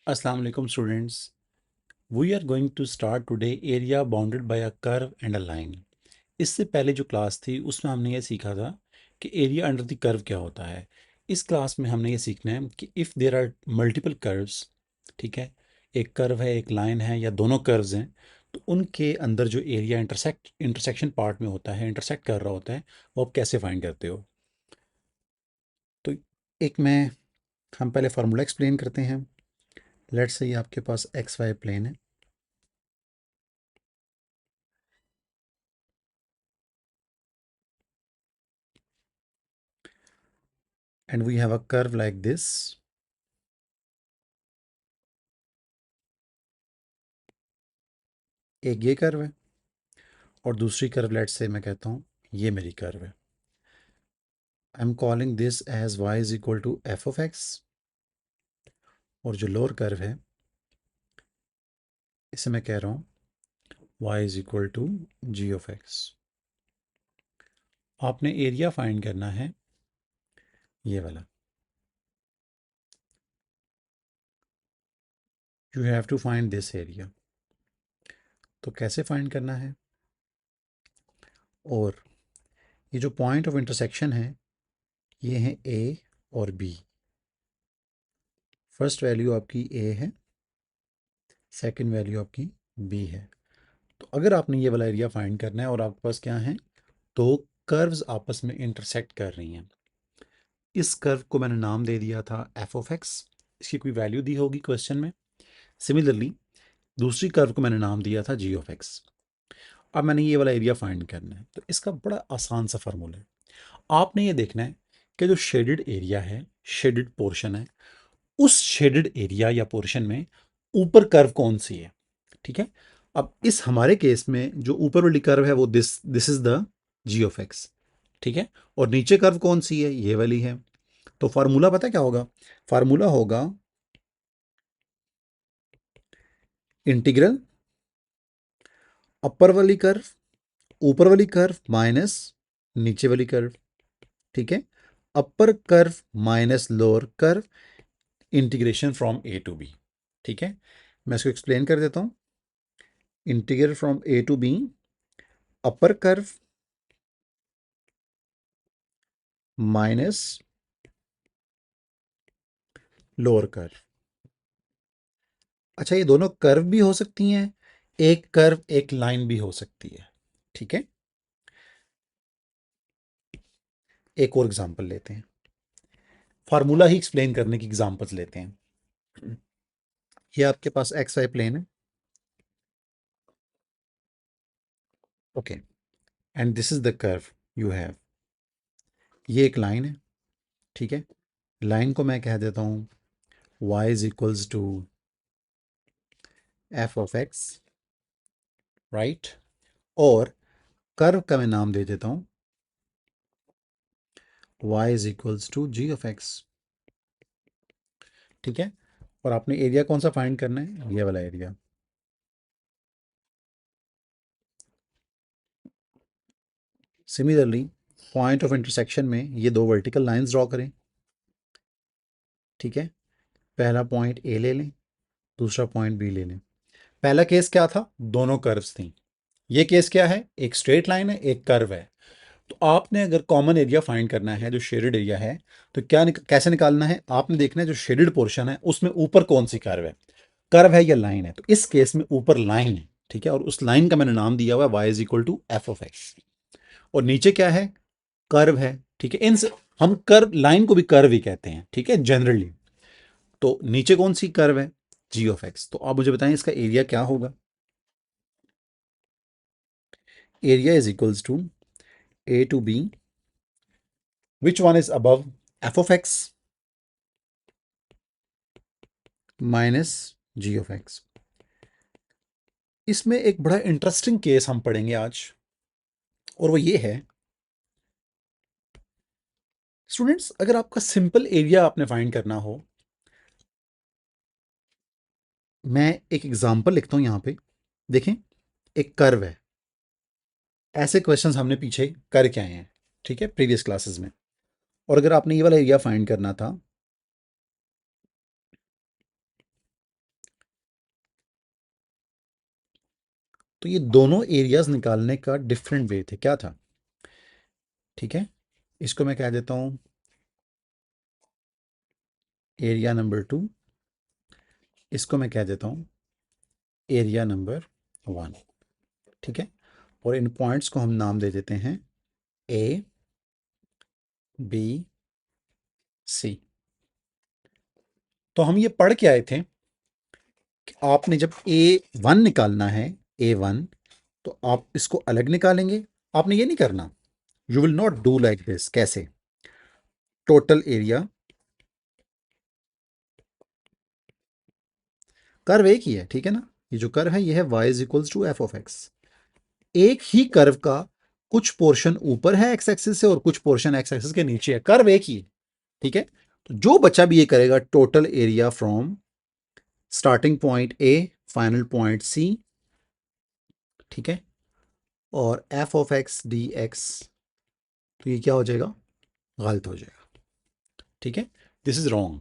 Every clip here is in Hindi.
Assalamu alaikum students. We are going to start today area bounded by a curve and a line. इससे पहले जो क्लास थी उसमें हमने ये सीखा था कि एरिया अंडर द कर्व क्या होता है। इस क्लास में हमने ये सीखना है कि if there are multiple curves, ठीक है, एक कर्व है एक लाइन है या दोनों कर्व्स हैं, तो उनके अंदर जो एरिया इंटरसेक्शन पार्ट में होता है, इंटरसेक्ट कर रहा होता है, वो आप कैसे फाइंड करते हो। तो एक मैं हम पहले फार्मूला एक्सप्लेन करते हैं। लेट्स से ये आपके पास एक्स वाई प्लेन है and we have a curve like this. एक ये कर्व है और दूसरी कर्व लेट से मैं कहता हूँ ये मेरी कर्व है। I am calling this as y is equal to F of X, और जो लोअर कर्व है इसे मैं कह रहा हूँ y is equal to G of X. आपने एरिया फाइंड करना है ये वाला। You have to find this area. तो कैसे फाइंड करना है, और ये जो पॉइंट ऑफ इंटरसेक्शन है ये है ए और बी। फर्स्ट वैल्यू आपकी ए है, सेकंड वैल्यू आपकी बी है। तो अगर आपने ये वाला एरिया फाइंड करना है और आपके पास क्या है, दो कर्व्स आपस में इंटरसेक्ट कर रही हैं। इस कर्व को मैंने नाम दे दिया था एफ ऑफ एक्स, इसकी कोई वैल्यू दी होगी क्वेश्चन में। सिमिलरली दूसरी कर्व को मैंने नाम दिया था जी ऑफ एक्स। अब मैंने ये वाला एरिया फाइंड करना है, तो इसका बड़ा आसान सा फार्मूला है। आपने ये देखना है कि जो शेडेड एरिया है, शेडेड पोर्शन है, उस शेडेड एरिया या पोर्शन में ऊपर कर्व कौन सी है। ठीक है, अब इस हमारे केस में जो ऊपर वाली कर्व है वो this is the G of X. ठीक है, और नीचे कर्व कौन सी है, ये वाली है। तो फार्मूला पता है क्या होगा, फार्मूला होगा इंटीग्रल अपर वाली कर्व ऊपर वाली कर्व माइनस नीचे वाली कर्व। ठीक है, upper curve minus lower curve, integration from A to B. ठीक है, मैं इसको एक्सप्लेन कर देता हूं। Integral from A to B, upper curve minus lower curve. अच्छा, ये दोनों कर्व भी हो सकती हैं, एक कर्व एक लाइन भी हो सकती है। ठीक है, एक और एग्जांपल लेते हैं, फार्मूला ही एक्सप्लेन करने की एग्जांपल्स लेते हैं। ये आपके पास एक्स वाई प्लेन है, okay, and this is the curve you have. ये एक लाइन है, ठीक है, लाइन को मैं कह देता हूँ y is equals to F of X, right, और कर्व का मैं नाम दे देता हूँ y is equals to G of X. ठीक है, और आपने एरिया कौन सा फाइंड करना है, ये वाला area. Similarly point of intersection में ये दो वर्टिकल लाइंस ड्रॉ करें। ठीक है, पहला पॉइंट ए ले लें, दूसरा पॉइंट बी ले लें। पहला केस क्या था, दोनों कर्व्स थी। ये केस क्या है, एक स्ट्रेट लाइन है एक कर्व है। तो आपने अगर कॉमन एरिया फाइंड करना है जो शेडेड एरिया है, तो कैसे निकालना है, आपने देखना है जो शेडेड पोर्शन है उसमें ऊपर कौन सी कर्व है या लाइन है। तो इस केस में ऊपर लाइन है, ठीक है, और उस लाइन का मैंने नाम दिया हुआ है Y is equal to F of X, और नीचे क्या है, कर्व है। ठीक है, इन हम कर्व लाइन को भी कर्व ही कहते हैं, ठीक है, जनरली। तो नीचे कौन सी कर्व है, जी ऑफ एक्स। तो आप मुझे बताएं इसका एरिया क्या होगा। Area is equals to A to B, which one is above, F of X minus G of X. इसमें एक बड़ा इंटरेस्टिंग केस हम पढ़ेंगे आज, और वो ये है स्टूडेंट्स, अगर आपका सिंपल एरिया आपने फाइंड करना हो, मैं एक एग्जांपल लिखता हूं यहां पे। देखें, एक कर्व है, ऐसे क्वेश्चंस हमने पीछे करके आए हैं, ठीक है, प्रीवियस क्लासेस में। और अगर आपने ये वाला एरिया फाइंड करना था, तो ये दोनों एरियाज निकालने का डिफरेंट वे थे, क्या था? ठीक है, इसको मैं कह देता हूँ एरिया नंबर 2, इसको मैं कह देता हूँ एरिया नंबर 1। ठीक है, और इन पॉइंट्स को हम नाम दे देते हैं ए, बी, सी। तो हम ये पढ़ के आए थे कि आपने जब A1 निकालना है, A1, तो आप इसको अलग निकालेंगे। आपने ये नहीं करना, you will not do like this. कैसे? टोटल एरिया, कर्व एक ही है, ठीक है ना, ये जो कर्व है ये है y is equals to F of X. एक ही कर्व का कुछ पोर्शन ऊपर है एक्स एक्सिस से और कुछ पोर्शन एक्स एक्सिस के नीचे है, कर्व एक ही है। ठीक है, तो जो बच्चा भी ये करेगा total area from starting point A final point C, ठीक है, और F of X D X, तो ये क्या हो जाएगा? गलत हो जाएगा। ठीक है, this is wrong,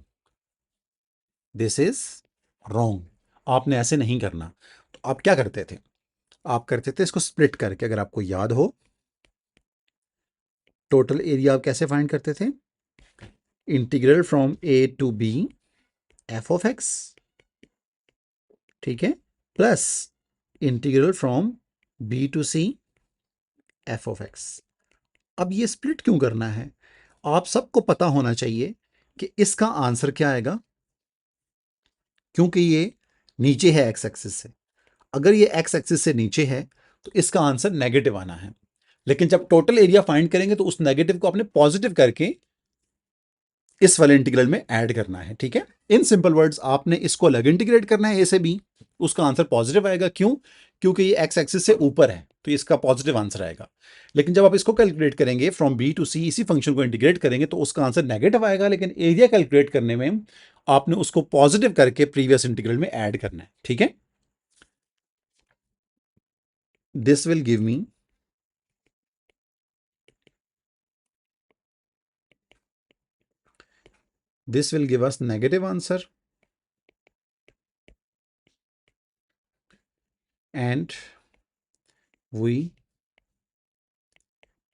this is wrong. आपने ऐसे नहीं करना। तो आप क्या करते थे? आप करते थे इसको स्प्लिट करके। अगर आपको याद हो, टोटल एरिया आप कैसे फाइंड करते थे? Integral from A to B F of X, ठीक है, plus integral from B to C F of X. अब ये स्प्लिट क्यों करना है? आप सबको पता होना चाहिए कि इसका आंसर क्या आएगा, क्योंकि ये नीचे है एक्स एक्सिस से। अगर ये एक्स एक्सिस से नीचे है तो इसका आंसर नेगेटिव आना है। लेकिन जब टोटल एरिया फाइंड करेंगे तो उस नेगेटिव को आपने पॉजिटिव करके इस वाले इंटीग्रल में ऐड करना है। ठीक है, इन सिंपल वर्ड्स आपने इसको अलग इंटीग्रेट करना है ए से बी, उसका आंसर पॉजिटिव आएगा। क्यों? क्योंकि ये एक्स एक्सिस से ऊपर है तो इसका पॉजिटिव आंसर आएगा। लेकिन जब आप इसको कैलकुलेट करेंगे फ्रॉम बी टू सी, इसी फंक्शन को इंटीग्रेट करेंगे तो उसका आंसर नेगेटिव आएगा। लेकिन एरिया कैलकुलेट करने में आपने उसको पॉजिटिव करके प्रीवियस इंटीग्रल में ऐड करना है। ठीक है, this will give me this will give us negative answer, and we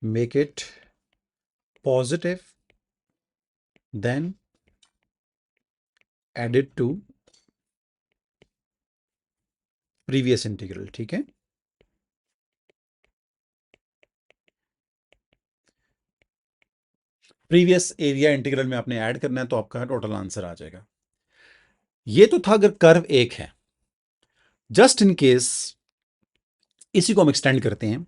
make it positive, then add it to previous integral। ठीक है, प्रीवियस एरिया इंटीग्रल में आपने ऐड करना है तो आपका टोटल आंसर आ जाएगा। ये तो था अगर कर्व एक है। जस्ट इन केस इसी को हम एक्सटेंड करते हैं।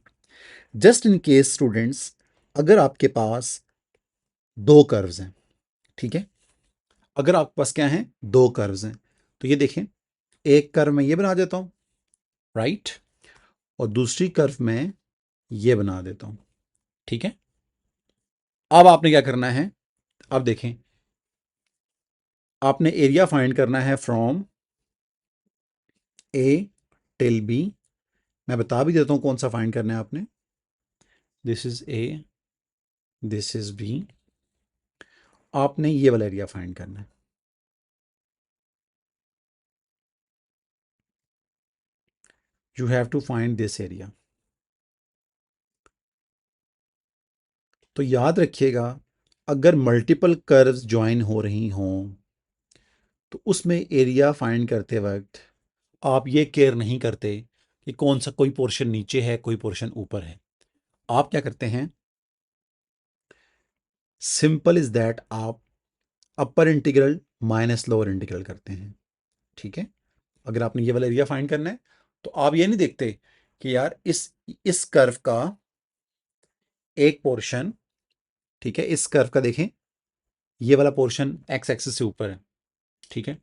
जस्ट इन केस स्टूडेंट्स, अगर आपके पास दो कर्व्स हैं, ठीक है, अगर आपके पास क्या है, दो कर्व्स हैं, तो ये देखें, एक कर्व मैं ये बना देता हूं, राइट, और दूसरी कर्व में ये बना देता हूं। ठीक है, अब आपने क्या करना है? अब देखें, आपने एरिया फाइंड करना है फ्रॉम ए टिल बी। मैं बता भी देता हूं कौन सा फाइंड करना है आपने। This is A, this is B. आपने ये वाला एरिया फाइंड करना है। You have to find this area. तो याद रखिएगा, अगर मल्टीपल कर्व्स ज्वाइन हो रही हों तो उसमें एरिया फाइंड करते वक्त आप ये केयर नहीं करते कि कौन सा कोई पोर्शन नीचे है कोई पोर्शन ऊपर है। आप क्या करते हैं? सिंपल इज दैट, आप upper integral minus lower integral करते हैं। ठीक है, अगर आपने ये वाला एरिया फाइंड करना है तो आप ये नहीं देखते कि यार इस कर्व का एक पोर्शन, ठीक है, इस कर्व का देखें, ये वाला पोर्शन एक्स एक्सिस से ऊपर है, ठीक है,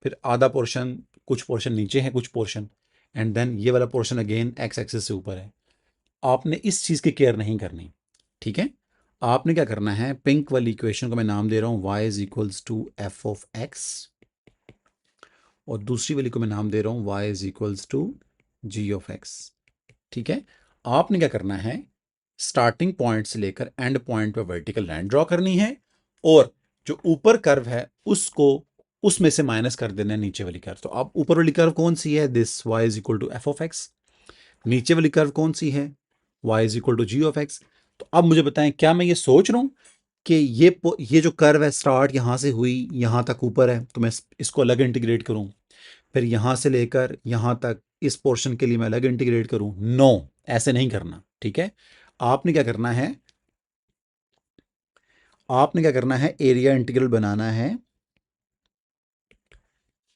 फिर आधा पोर्शन, कुछ पोर्शन नीचे है, कुछ पोर्शन, एंड देन ये वाला पोर्शन अगेन एक्स एक्सिस से ऊपर है। आपने इस चीज की केयर नहीं करनी। ठीक है, आपने क्या करना है, पिंक वाली इक्वेशन को मैं नाम दे रहा हूं y is equals to F of X, और दूसरी वाली को मैं नाम दे रहा हूं y is equals to G of X. ठीक है, आपने क्या करना है, स्टार्टिंग पॉइंट से लेकर एंड पॉइंट पर वर्टिकल लाइन ड्रॉ करनी है, और जो ऊपर कर्व है उसको उसमें से माइनस कर देना है नीचे वाली कर्व। तो अब ऊपर वाली कर्व कौन सी है, this y is equal to F of X. नीचे वाली कर्व कौन सी है, y is equal to G of X. तो अब मुझे बताएं, क्या मैं ये सोच रहा हूँ कि ये जो कर्व है स्टार्ट यहाँ से हुई यहाँ तक ऊपर है, तो मैं इसको अलग इंटीग्रेट करूँ, फिर यहाँ से लेकर यहाँ तक इस पोर्शन के लिए मैं अलग इंटीग्रेट करूँ? नो, ऐसे नहीं करना। ठीक है, आपने क्या करना है, आपने क्या करना है, एरिया इंटीग्रल बनाना है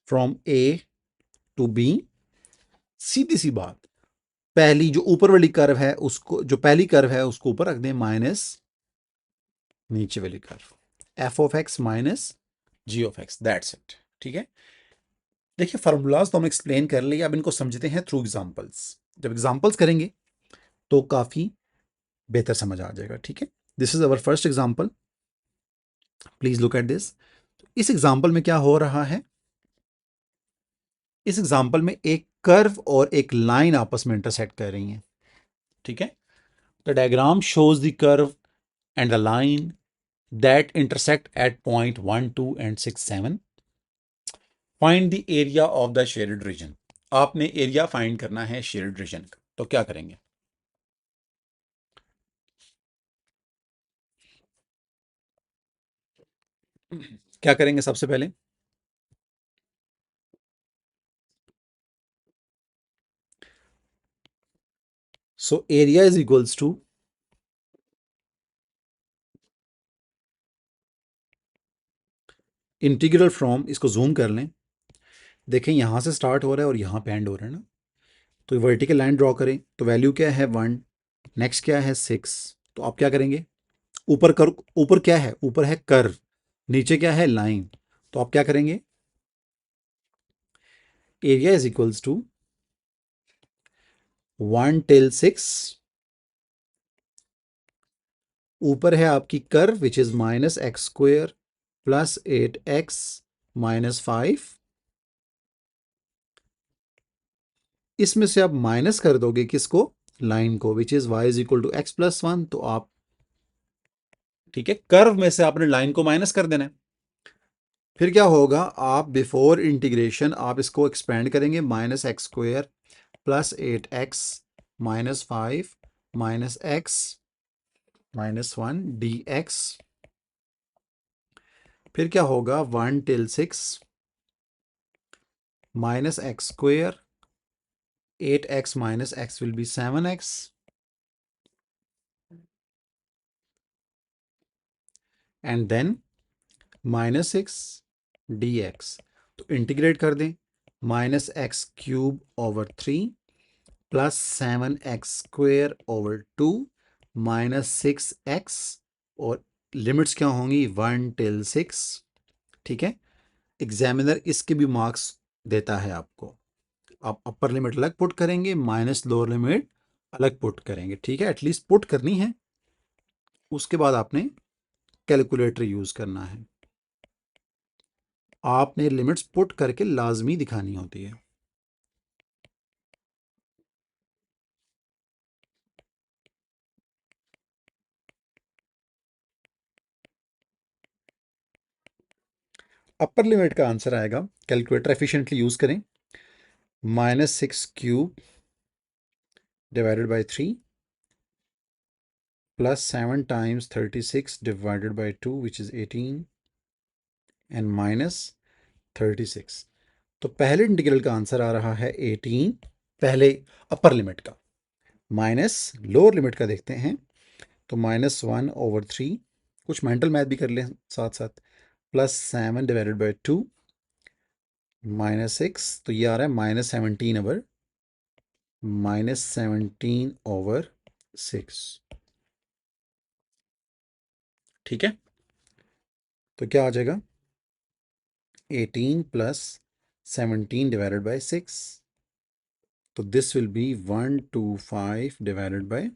फ्रॉम ए टू बी। सीधी सी बात, पहली जो ऊपर वाली कर्व है उसको, जो पहली कर्व है उसको ऊपर रख दें, माइनस नीचे वाली curve F of X minus G of X, that's it. ठीक है, देखिए फार्मूलाज तो हम एक्सप्लेन कर लिए, अब इनको समझते हैं थ्रू एग्जांपल्स। जब एग्जांपल्स करेंगे तो काफी बेहतर समझ आ जाएगा। ठीक है, this is our first example, please look at this. इस एग्जांपल में क्या हो रहा है, इस एग्जांपल में एक कर्व और एक लाइन आपस में इंटरसेक्ट कर रही हैं। ठीक है, the diagram shows the curve and the line that intersect at point 1 2 and 6 7। Find the area of the shared reason. आपने एरिया फाइंड करना है शेयर्ड रीजन का, तो क्या करेंगे, क्या करेंगे सबसे पहले, so area is equals to, integral from, इसको जूम कर लें, देखें यहां से स्टार्ट हो रहा है और यहां पे एंड हो रहा है ना, तो वर्टिकल लाइन ड्रॉ करें, तो वैल्यू क्या है 1, नेक्स्ट क्या है 6। तो आप क्या करेंगे, ऊपर कर, ऊपर क्या है, ऊपर है कर्व, नीचे क्या है लाइन, तो आप क्या करेंगे, area is equals to 1 till 6, ऊपर है आपकी curve which is minus X square plus 8x minus 5, इसमें से आप माइनस कर दोगे किसको, लाइन को, which is y is equal to X plus 1। तो आप, ठीक है, कर्व में से आपने लाइन को माइनस कर देना है। फिर क्या होगा, आप बिफोर इंटीग्रेशन आप इसको एक्सपेंड करेंगे, minus X square plus 8x minus 5 minus x minus 1 dx। फिर क्या होगा, 1 till 6 minus X square, 8x minus x will be 7x, and then minus 6 dx। तो इंटीग्रेट कर दें, minus x cube over 3 plus 7x square over 2 minus 6x, और लिमिट्स क्या होंगी 1 till 6। ठीक है, एग्जामिनर इसके भी मार्क्स देता है आपको, आप अपर लिमिट अलग पुट करेंगे, माइनस लोअर लिमिट अलग पुट करेंगे। ठीक है, एटलीस्ट पुट करनी है, उसके बाद आपने कैलकुलेटर यूज करना है, आपने लिमिट्स पुट करके लाजमी दिखानी होती है। अपर लिमिट का आंसर आएगा, कैलकुलेटर एफिशिएंटली यूज करें, minus 6 cube divided by 3 plus 7 times 36 divided by 2 which is 18 and minus 36। तो पहले इंटीग्रल का आंसर आ रहा है 18, पहले अपर लिमिट का, माइनस लोअर लिमिट का देखते हैं, तो माइनस 1/3, कुछ मेंटल मैथ भी कर लें साथ साथ, प्लस 7 डिवाइडेड बाई 2 माइनस 6, तो ये आ रहा है -17/6। ठीक है, तो क्या आ जाएगा, 18 प्लस 17 डिवाइडेड बाई 6, तो this will be 125 divided by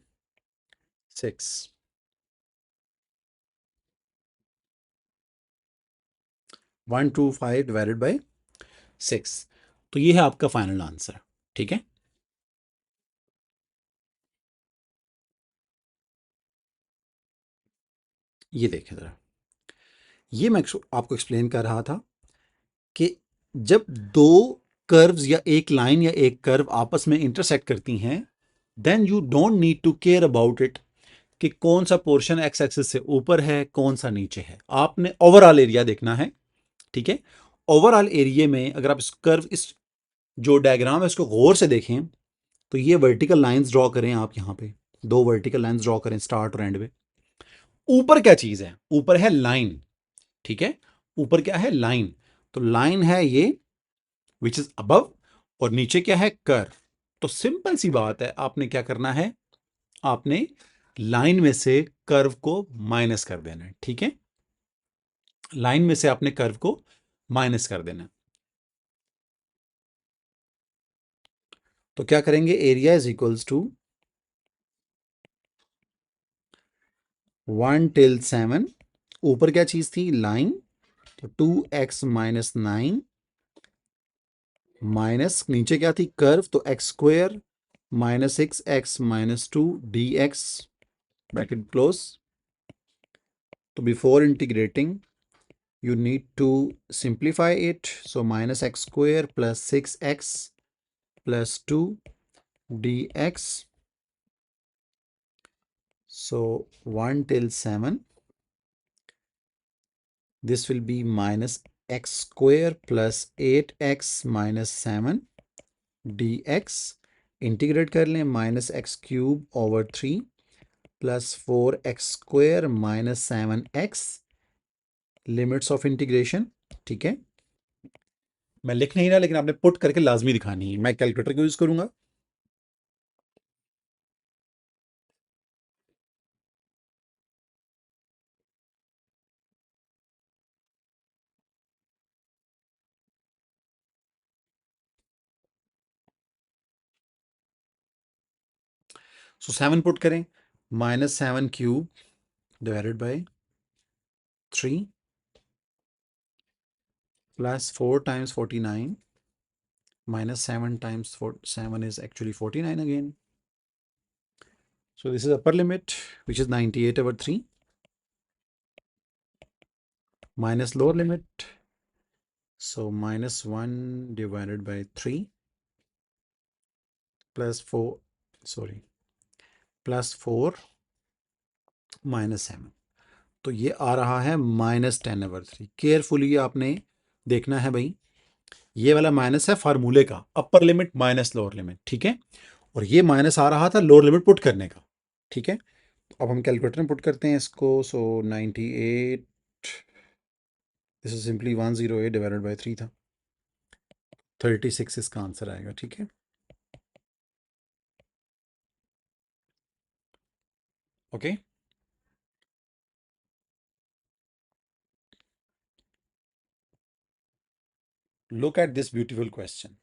6, 125 divided by 6। तो ये है आपका फाइनल आंसर। ठीक है, ये देखें ज़रा, ये मैं आपको एक्सप्लेन कर रहा था कि जब दो कर्व्स या एक लाइन या एक कर्व आपस में इंटरसेक्ट करती हैं, then you don't need to care about it कि कौन सा पोर्शन एक्स एक्सिस से ऊपर है, कौन सा नीचे है। आपने ओवरऑल एरिया देखना है, ठीक है। ओवरऑल एरिया में अगर आप इस कर्व, इस जो डायग्राम है उसको गौर से देखें, तो ये वर्टिकल लाइंस ड्रॉ करें आप, यहाँ पे दो वर्टिकल लाइंस ड्रॉ करें स्टार्ट और एंड में। ऊपर क्या चीज है? ऊपर है लाइन, ठीक है। ऊपर क्या है? लाइन। तो लाइन है ये विच इज अबव, और नीचे क्या है? कर्व। तो सिंपल सी बात है, आपने क्या करना है, आपने लाइन में से कर्व को माइनस कर देना है, ठीक है। लाइन में से आपने कर्व को माइनस कर देना है। तो क्या करेंगे? Area is equals to 1 till 7। ऊपर क्या चीज थी? लाइन। तो 2x-9 माइनस नीचे क्या थी? कर्व। तो X square minus 6x-2 dx, bracket close. तो before integrating you need to simplify it. So minus x square plus 6x plus 2 dx. So 1 till 7. This will be minus x square plus 8x minus 7 dx. Integrate कर लें, minus x cube over 3 plus 4x square minus 7x. Limits of integration, ठीक है। मैं लिख नहीं रहा, लेकिन आपने पुट करके लाजमी दिखानी है। मैं कैलकुलेटर को यूज करूंगा। सो 7 पुट करें, -7 cube divided by 3 plus 4 times 49 minus 7 times 7 is actually 49 again. So this is upper limit, which is 98 over 3, minus lower limit. So minus 1 divided by 3 plus 4, sorry, plus 4 minus 7. तो ये आ रहा है -10/3। केयरफुली आपने देखना है भाई, ये वाला माइनस है फार्मूले का, upper limit minus lower limit, ठीक है। और ये माइनस आ रहा था लोअर लिमिट पुट करने का, ठीक है। अब हम कैलकुलेटर में पुट करते हैं इसको। सो 98, this is simply 108 divided by 3 था, 36 इसका आंसर आएगा, ठीक है। Okay, look at this beautiful question.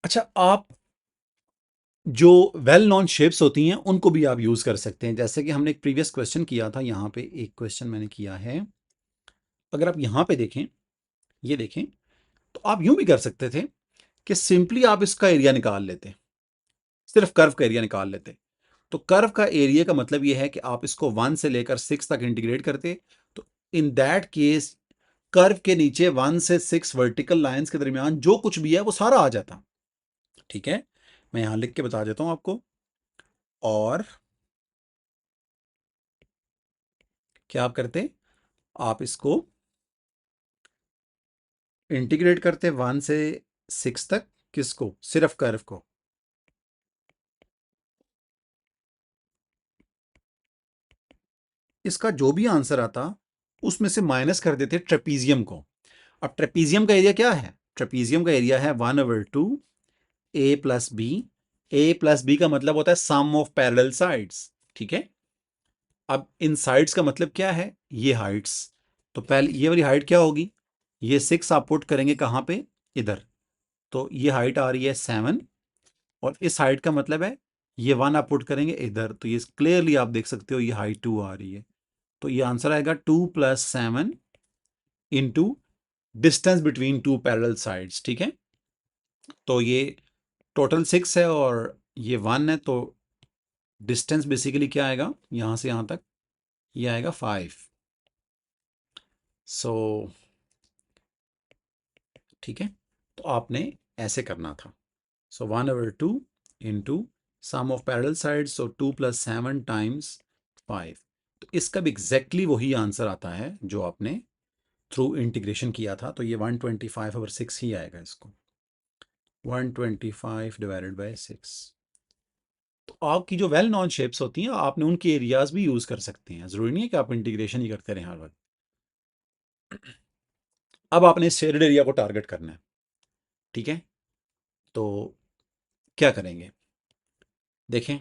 अच्छा, आप जो वेल नोन शेप्स होती हैं उनको भी आप यूज कर सकते हैं। जैसे कि हमने एक प्रीवियस क्वेश्चन किया था, यहाँ पे एक क्वेश्चन मैंने किया है। अगर आप यहाँ पे देखें, ये देखें, तो आप यूं भी कर सकते थे कि सिंपली आप इसका एरिया निकाल लेते, सिर्फ कर्व का एरिया निकाल लेते। तो कर्व का एरिया का मतलब यह है कि आप इसको 1 से लेकर 6 तक इंटीग्रेट करते। तो इन दैट केस कर्व के नीचे 1 से 6 वर्टिकल लाइंस के दरमियान जो कुछ भी है वो सारा आ जाता, ठीक है। मैं यहां लिख के बता देता हूं आपको। और क्या आप करते, आप इसको इंटीग्रेट करते 1 से 6 तक, किसको? सिर्फ कर्व को। इसका जो भी आंसर आता उसमें से माइनस कर देते ट्रेपीजियम को। अब ट्रेपीजियम का एरिया क्या है? ट्रेपीजियम का एरिया है 1/2 ए प्लस बी। ए प्लस बी का मतलब होता है सम ऑफ पैरेलल साइड्स, ठीक है। अब इन साइड्स का मतलब क्या है? ये हाइट्स। तो पहले ये वाली हाइट क्या होगी? ये 6 आप पुट करेंगे कहाँ पे? इधर। तो ये हाइट आ रही है 7, और इस हाइट का मतलब है ये 1 आप पुट करेंगे इधर। तो ये क्लियरली आप देख सकते हो ये हाइट 2 आ रही है। तो ये आंसर आएगा 2 + 7 into distance between two parallel sides, ठीक है। तो ये टोटल 6 है और ये 1 है, तो डिस्टेंस बेसिकली क्या आएगा यहाँ से यहाँ तक? ये आएगा 5। सो ठीक है, तो आपने ऐसे करना था। So 1/2 into sum of parallel sides, so 2 + 7 times 5। तो इसका भी एग्जैक्टली वही आंसर आता है जो आपने थ्रू इंटीग्रेशन किया था, तो ये 125/6 ही आएगा इसको, 125/6। तो आपकी जो वेल नॉन शेप्स होती हैं आपने उनके एरियाज भी यूज कर सकते हैं, जरूरी नहीं है कि आप इंटीग्रेशन ही करते रहें हर वक्त। अब आपने शेडेड एरिया को टारगेट करना है, ठीक है। तो क्या करेंगे, देखें,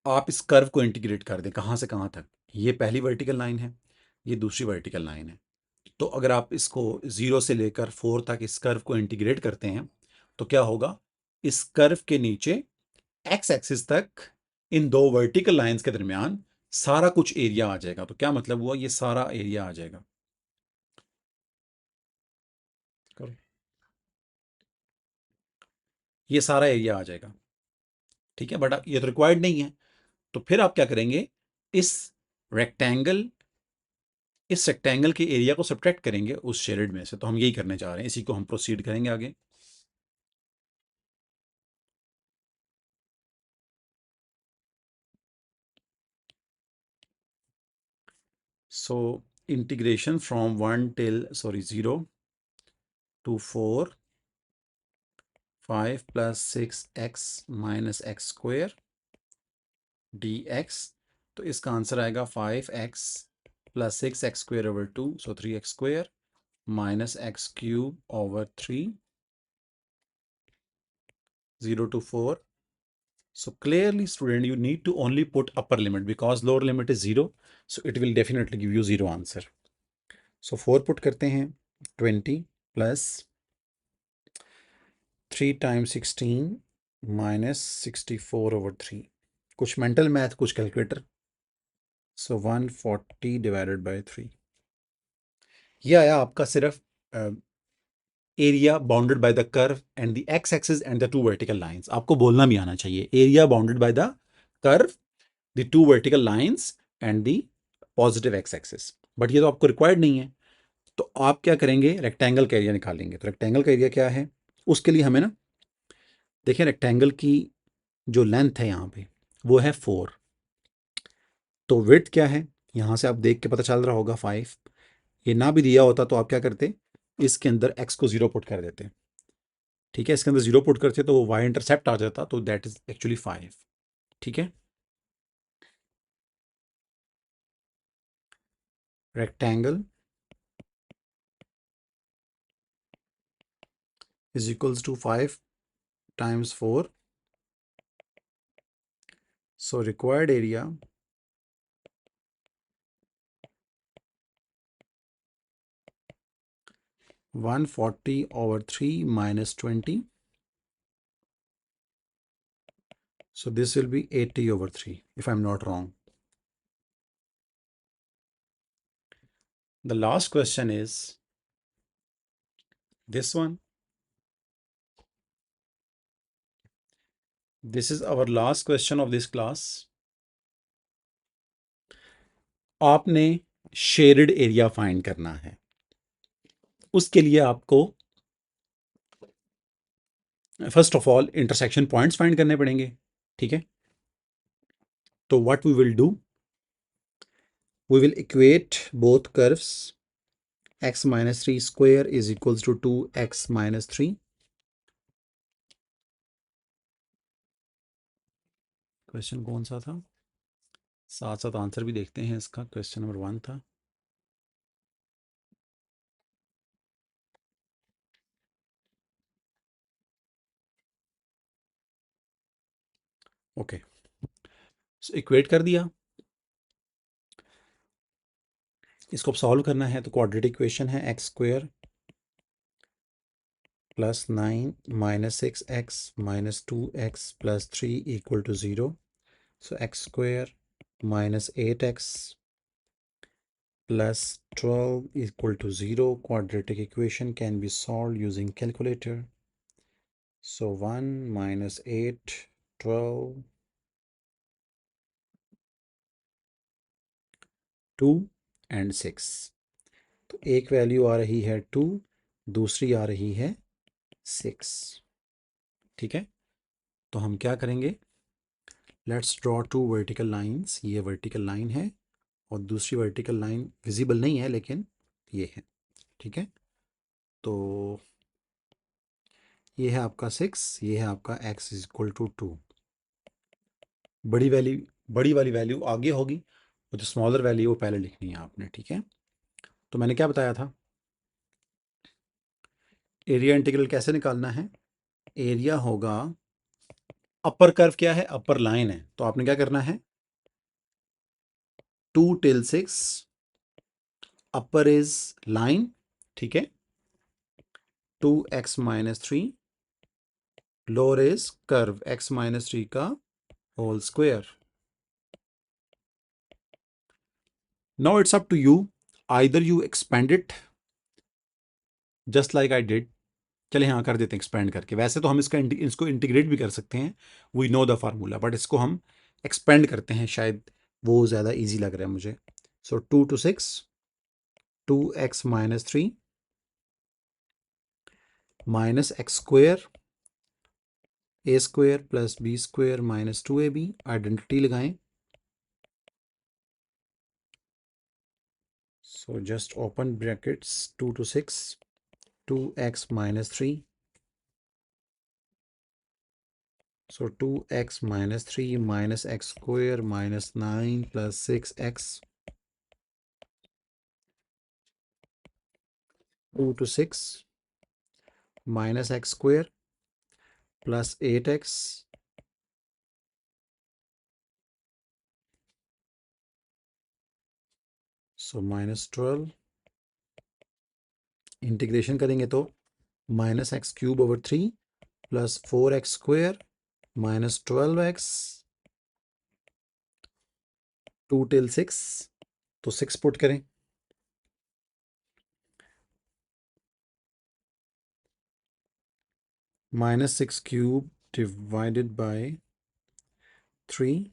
आप इस कर्व को इंटीग्रेट कर दें कहाँ से कहाँ तक। ये पहली वर्टिकल लाइन है, ये दूसरी वर्टिकल लाइन है। तो अगर आप इसको 0 से लेकर 4 तक इस कर्व को इंटीग्रेट करते हैं तो क्या होगा, इस कर्व के नीचे एक्स एक्सिस तक इन दो वर्टिकल लाइंस के दरमियान सारा कुछ एरिया आ जाएगा। तो क्या मतलब हुआ, ये सारा एरिया आ जाएगा। करो, ये सारा एरिया आ जाएगा, ठीक है। बट ये तो रिक्वायर्ड नहीं है, तो फिर आप क्या करेंगे, इस रेक्टेंगल इस रेक्टेंगल के एरिया को सब्ट्रैक्ट करेंगे उस शेडेड में से। तो हम यही करने जा रहे हैं, इसी को हम प्रोसीड करेंगे आगे। So integration from 0 to 4 5 + 6x - x² dx। तो इसका आंसर आएगा 5x + 6x²/2, so 3x² - x³/3, 0 to 4। So clearly, student, you need to only put upper limit because lower limit is 0. So it will definitely give you 0 answer. So 4 put करते हैं, 20 plus 3 times 16 minus 64/3। कुछ mental math, कुछ calculator। So 140 divided by 3। ये आया आपका सिर्फ area bounded by the curve and the x axis and the two vertical lines. आपको बोलना भी आना चाहिए, area bounded by the curve, the two vertical lines and the positive x axis. But ये तो आपको रिक्वायर्ड नहीं है, तो आप क्या करेंगे, रेक्टेंगल का एरिया निकालेंगे। तो रेक्टेंगल का एरिया क्या है, उसके लिए हमें ना, देखिए रेक्टेंगल की जो लेंथ है यहाँ पे वो है 4, तो विड्थ क्या है, यहाँ से आप देख के पता चल रहा होगा 5। ये ना भी दिया होता तो आप क्या करते, इसके अंदर x को 0 पुट कर देते, ठीक है। इसके अंदर 0 पुट करते तो वो y इंटरसेप्ट आ जाता, तो दैट इज एक्चुअली 5, ठीक है। Rectangle is equals to 5 times 4। So required area (140/3 - 20). So this will be 80/3 if I'm not wrong. The last question is this one. This is our last question of this class. आपने शेडेड एरिया फाइंड करना है, उसके लिए आपको first of all intersection points find करने पड़ेंगे, ठीक है। तो what we will do, we will equate both curves, x - 3 square is equals to 2x - 3। Question कौन सा था, साथ साथ आंसर भी देखते हैं इसका। क्वेश्चन नंबर 1 था, ओके। इक्वेट कर दिया, इसको सॉल्व करना है तो क्वाड्रेटिक इक्वेशन है x² + 9 - 6x - 2x + 3 = 0। So x² - 8x + 12 = 0. Quadratic equation can be solved using calculator. So 1 - 8, 12, 2 and 6। तो एक वैल्यू आ रही है 2, दूसरी आ रही है 6। ठीक है, तो हम क्या करेंगे, let's draw two vertical lines. ये वर्टिकल लाइन है और दूसरी वर्टिकल लाइन विजिबल नहीं है लेकिन ये है। ठीक है, तो ये है आपका 6, ये है आपका x इज इक्वल टू 2। बड़ी वाली वैल्यू आगे होगी और जो स्मॉलर वैल्यू वो पहले लिखनी है आपने। ठीक है, तो मैंने क्या बताया था, एरिया इंटीग्रल कैसे निकालना है। एरिया होगा, अपर कर्व क्या है, अपर लाइन है, तो आपने क्या करना है, 2 till 6, अपर इज लाइन। ठीक है, 2x minus 3, lower is curve x minus 3 का whole square. Now it's up to you, either you expand it just like I did. चले हाँ कर देते हैं एक्सपेंड करके। वैसे तो हम इसको इंटीग्रेट भी कर सकते हैं, we know the formula, but इसको हम एक्सपेंड करते हैं, शायद वो ज़्यादा इजी लग रहा है मुझे। So 2 to 6, 2x minus 3 minus X square, A square plus B square minus 2ab। Identity लगाएं, so just open brackets, 2 to 6, 2x minus 3, so 2x minus 3 minus x square minus 9 plus 6x, 2 to 6 minus x square plus 8x, so minus 12। Integration करेंगे तो minus x cube over 3 plus 4x square minus 12x, 2 till 6, तो 6 पुट करें, minus 6 cube divided by 3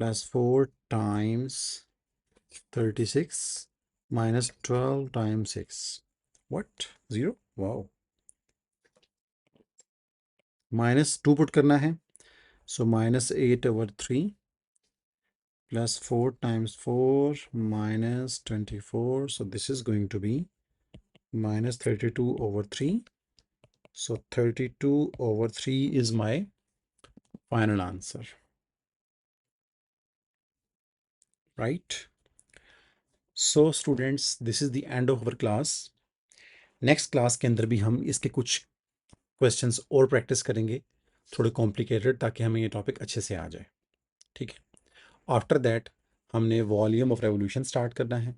plus 4 times 36 minus 12 times 6. What? 0? Wow. Minus 2 put करना है. So minus 8 over 3 plus 4 times 4 minus 24. So this is going to be minus 32 over 3. So 32 over 3 is my final answer. Right? So students, this is the end of our class. Next class के अंदर भी हम इसके कुछ क्वेश्चंस और प्रैक्टिस करेंगे, थोड़े कॉम्प्लिकेटेड, ताकि हमें ये टॉपिक अच्छे से आ जाए। ठीक है, आफ्टर दैट हमने वॉल्यूम ऑफ रेवोल्यूशन स्टार्ट करना है।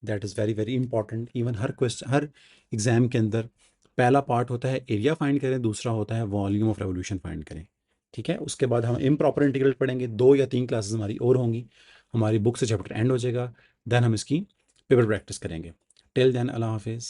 That is very very important. Even her exam के अंदर पहला पार्ट होता है एरिया फाइंड करें, दूसरा होता है वॉल्यूम ऑफ रेवोल्यूशन फाइंड करें। ठीक है, उसके बाद हम इम्प्रॉपर इंटीग्रल पढ़ेंगे, 2 या 3 क्लासेस हमारी और होंगी, हमारी बुक से चैप्टर एंड हो जाएगा, देन हम इसकी पेपर प्रैक्टिस करेंगे। टिल देन, अल्लाह हाफिज़।